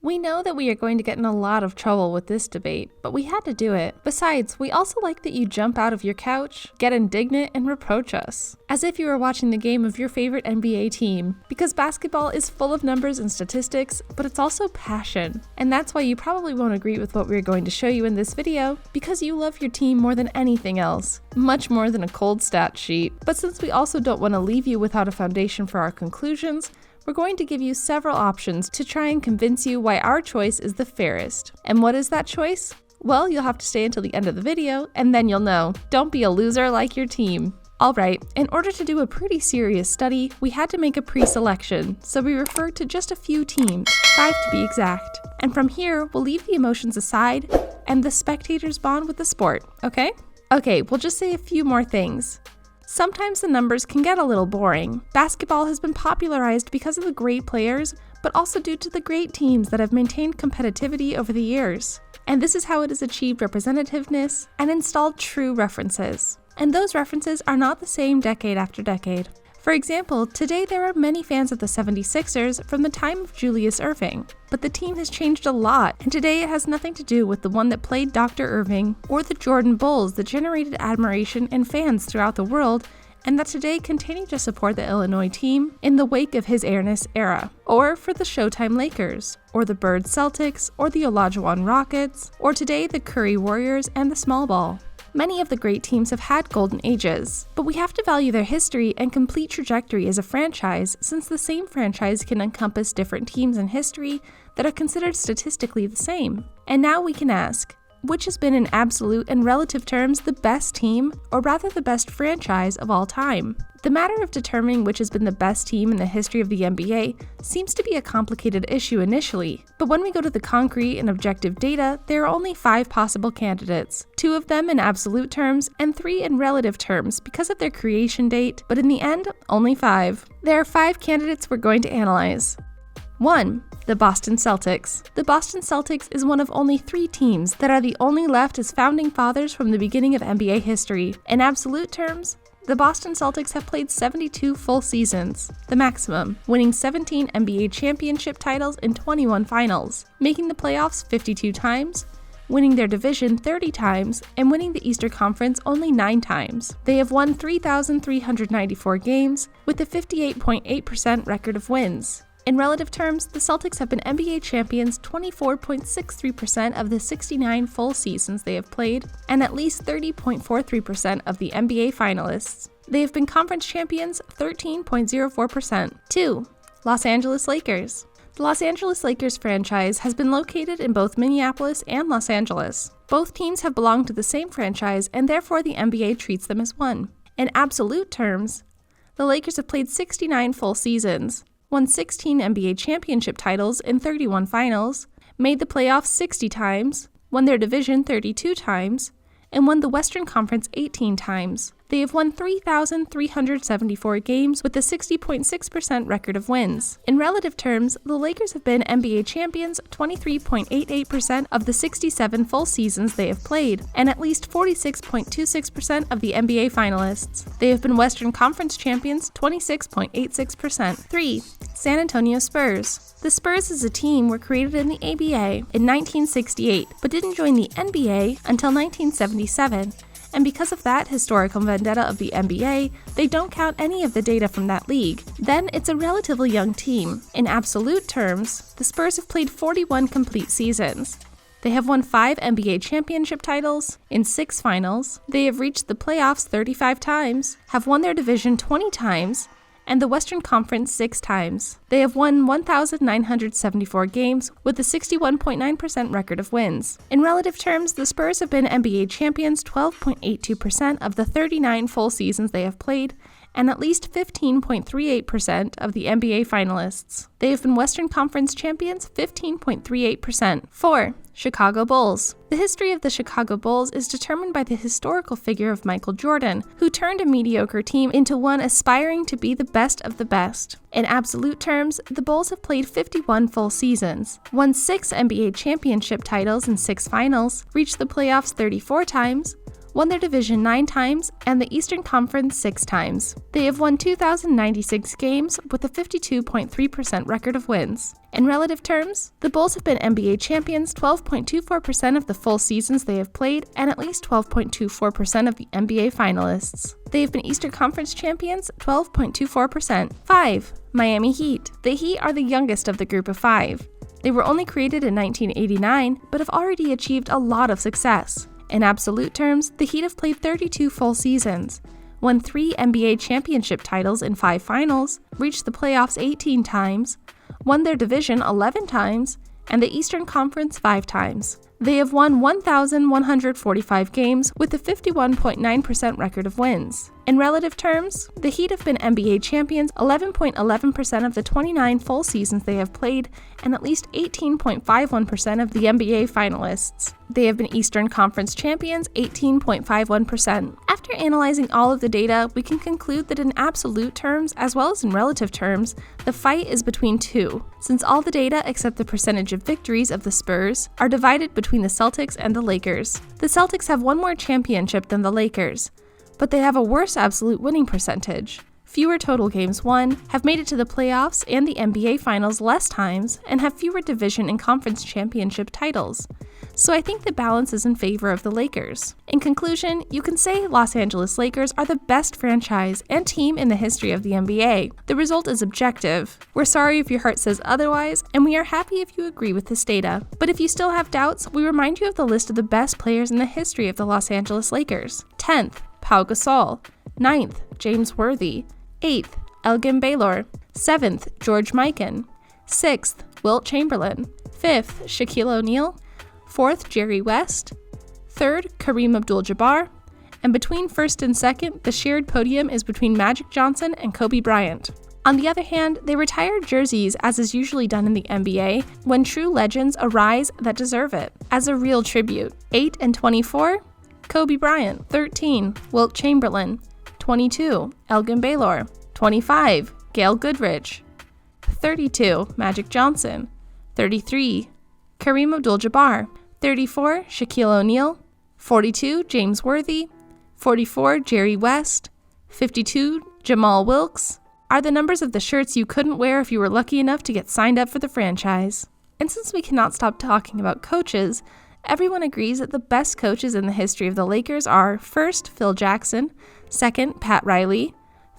We know that we are going to get in a lot of trouble with this debate, but we had to do it. Besides, we also like that you jump out of your couch, get indignant, and reproach us, as if you were watching the game of your favorite NBA team. Because basketball is full of numbers and statistics, but it's also passion. And that's why you probably won't agree with what we're going to show you in this video, because you love your team more than anything else, much more than a cold stat sheet. But since we also don't want to leave you without a foundation for our conclusions, we're going to give you several options to try and convince you why our choice is the fairest. And what is that choice? Well, you'll have to stay until the end of the video, and then you'll know. Don't be a loser like your team. Alright, in order to do a pretty serious study, we had to make a pre-selection, so we referred to just a few teams, 5 to be exact. And from here, we'll leave the emotions aside, and the spectators bond with the sport, okay? Okay, we'll just say a few more things. Sometimes the numbers can get a little boring. Basketball has been popularized because of the great players, but also due to the great teams that have maintained competitivity over the years. And this is how it has achieved representativeness and installed true references. And those references are not the same decade after decade. For example, today there are many fans of the 76ers from the time of Julius Erving, but the team has changed a lot, and today it has nothing to do with the one that played Dr. Irving or the Jordan Bulls that generated admiration and fans throughout the world, and that today continue to support the Illinois team in the wake of his airness era, or for the Showtime Lakers, or the Bird Celtics, or the Olajuwon Rockets, or today the Curry Warriors and the Small Ball. Many of the great teams have had golden ages, but we have to value their history and complete trajectory as a franchise, since the same franchise can encompass different teams in history that are considered statistically the same. And now we can ask, which has been in absolute and relative terms the best team, or rather the best franchise of all time? The matter of determining which has been the best team in the history of the NBA seems to be a complicated issue initially, but when we go to the concrete and objective data, there are only 5 possible candidates, 2 of them in absolute terms and 3 in relative terms because of their creation date, but in the end, only 5. There are 5 candidates we're going to analyze. 1. The Boston Celtics. The Boston Celtics is one of only 3 teams that are the only left as founding fathers from the beginning of NBA history. In absolute terms, the Boston Celtics have played 72 full seasons, the maximum, winning 17 NBA championship titles in 21 finals, making the playoffs 52 times, winning their division 30 times, and winning the Eastern Conference only 9 times. They have won 3,394 games, with a 58.8% record of wins. In relative terms, the Celtics have been NBA champions 24.63% of the 69 full seasons they have played, and at least 30.43% of the NBA finalists. They have been conference champions 13.04%. 2. Los Angeles Lakers. The Los Angeles Lakers franchise has been located in both Minneapolis and Los Angeles. Both teams have belonged to the same franchise, and therefore the NBA treats them as one. In absolute terms, the Lakers have played 69 full seasons, won 16 NBA championship titles in 31 finals, made the playoffs 60 times, won their division 32 times, and won the Western Conference 18 times. They have won 3,374 games with a 60.6% record of wins. In relative terms, the Lakers have been NBA champions 23.88% of the 67 full seasons they have played, and at least 46.26% of the NBA finalists. They have been Western Conference champions 26.86%. 3. San Antonio Spurs. The Spurs as a team were created in the ABA in 1968, but didn't join the NBA until 1977. And because of that historical vendetta of the NBA, they don't count any of the data from that league. Then it's a relatively young team. In absolute terms, the Spurs have played 41 complete seasons. They have won 5 NBA championship titles in 6 finals. They have reached the playoffs 35 times, have won their division 20 times, and the Western Conference 6 times. They have won 1,974 games with a 61.9% record of wins. In relative terms, the Spurs have been NBA champions 12.82% of the 39 full seasons they have played, and at least 15.38% of the NBA finalists. They have been Western Conference champions 15.38%. 4. Chicago Bulls. The history of the Chicago Bulls is determined by the historical figure of Michael Jordan, who turned a mediocre team into one aspiring to be the best of the best. In absolute terms, the Bulls have played 51 full seasons, won 6 NBA championship titles in 6 finals, reached the playoffs 34 times, won their division 9 times, and the Eastern Conference 6 times. They have won 2,096 games with a 52.3% record of wins. In relative terms, the Bulls have been NBA champions 12.24% of the full seasons they have played and at least 12.24% of the NBA finalists. They have been Eastern Conference champions 12.24%. 5. Miami Heat. The Heat are the youngest of the group of 5. They were only created in 1989, but have already achieved a lot of success. In absolute terms, the Heat have played 32 full seasons, won 3 NBA championship titles in 5 finals, reached the playoffs 18 times, won their division 11 times, and the Eastern Conference 5 times. They have won 1,145 games with a 51.9% record of wins. In relative terms, the Heat have been NBA champions 11.11% of the 29 full seasons they have played and at least 18.51% of the NBA finalists. They have been Eastern Conference champions 18.51%. After analyzing all of the data, we can conclude that in absolute terms, as well as in relative terms, the fight is between two, since all the data except the percentage of victories of the Spurs are divided between the Celtics and the Lakers. The Celtics have one more championship than the Lakers, but they have a worse absolute winning percentage, fewer total games won, have made it to the playoffs and the NBA Finals less times, and have fewer division and conference championship titles. So I think the balance is in favor of the Lakers. In conclusion, you can say Los Angeles Lakers are the best franchise and team in the history of the NBA. The result is objective. We're sorry if your heart says otherwise, and we are happy if you agree with this data. But if you still have doubts, we remind you of the list of the best players in the history of the Los Angeles Lakers. 10th, Pau Gasol. 9th, James Worthy. 8th, Elgin Baylor. 7th, George Mikan. 6th, Wilt Chamberlain. 5th, Shaquille O'Neal. 4th, Jerry West. 3rd, Kareem Abdul-Jabbar. And between 1st and 2nd, the shared podium is between Magic Johnson and Kobe Bryant. On the other hand, they retired jerseys as is usually done in the NBA when true legends arise that deserve it, as a real tribute. 8 and 24, Kobe Bryant. 13, Wilt Chamberlain. 22, Elgin Baylor. 25, Gail Goodrich. 32, Magic Johnson. 33, Kareem Abdul-Jabbar. 34, Shaquille O'Neal. 42, James Worthy. 44, Jerry West. 52, Jamal Wilkes are the numbers of the shirts you couldn't wear if you were lucky enough to get signed up for the franchise. And since we cannot stop talking about coaches, everyone agrees that the best coaches in the history of the Lakers are 1st, Phil Jackson, 2nd, Pat Riley,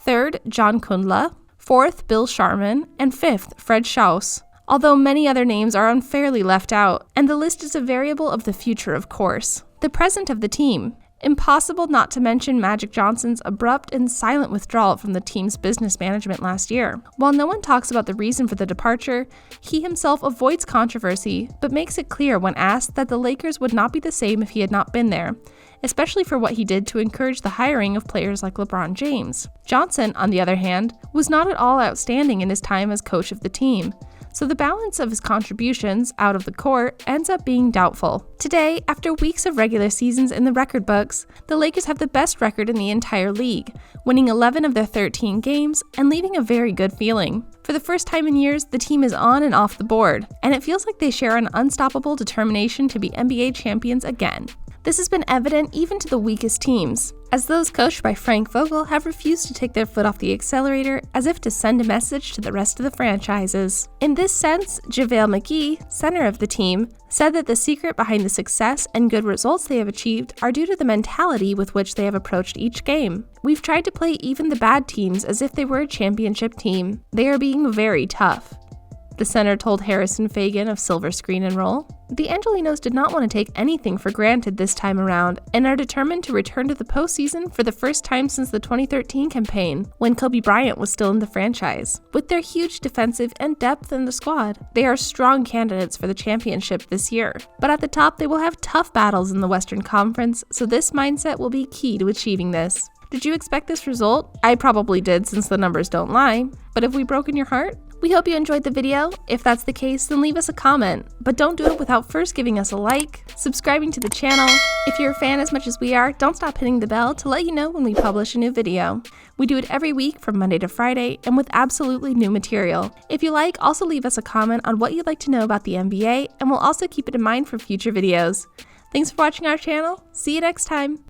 3rd, John Kundla, 4th, Bill Sharman, and 5th, Fred Schaus, although many other names are unfairly left out, and the list is a variable of the future, of course. The present of the team. Impossible not to mention Magic Johnson's abrupt and silent withdrawal from the team's business management last year. While no one talks about the reason for the departure, he himself avoids controversy, but makes it clear when asked that the Lakers would not be the same if he had not been there, especially for what he did to encourage the hiring of players like LeBron James. Johnson, on the other hand, was not at all outstanding in his time as coach of the team, so the balance of his contributions out of the court ends up being doubtful. Today, after weeks of regular seasons in the record books, the Lakers have the best record in the entire league, winning 11 of their 13 games and leaving a very good feeling. For the first time in years, the team is on and off the board, and it feels like they share an unstoppable determination to be NBA champions again. This has been evident even to the weakest teams, as those coached by Frank Vogel have refused to take their foot off the accelerator as if to send a message to the rest of the franchises. In this sense, JaVale McGee, center of the team, said that the secret behind the success and good results they have achieved are due to the mentality with which they have approached each game. We've tried to play even the bad teams as if they were a championship team. They are being very tough, the center told Harrison Fagan of Silver Screen and Roll. The Angelinos did not want to take anything for granted this time around and are determined to return to the postseason for the first time since the 2013 campaign, when Kobe Bryant was still in the franchise. With their huge defensive and depth in the squad, they are strong candidates for the championship this year. But at the top, they will have tough battles in the Western Conference, so this mindset will be key to achieving this. Did you expect this result? I probably did, since the numbers don't lie. But have we broken your heart? We hope you enjoyed the video. If that's the case, then leave us a comment. But don't do it without first giving us a like, subscribing to the channel. If you're a fan as much as we are, don't stop hitting the bell to let you know when we publish a new video. We do it every week from Monday to Friday and with absolutely new material. If you like, also leave us a comment on what you'd like to know about the NBA, and we'll also keep it in mind for future videos. Thanks for watching our channel. See you next time.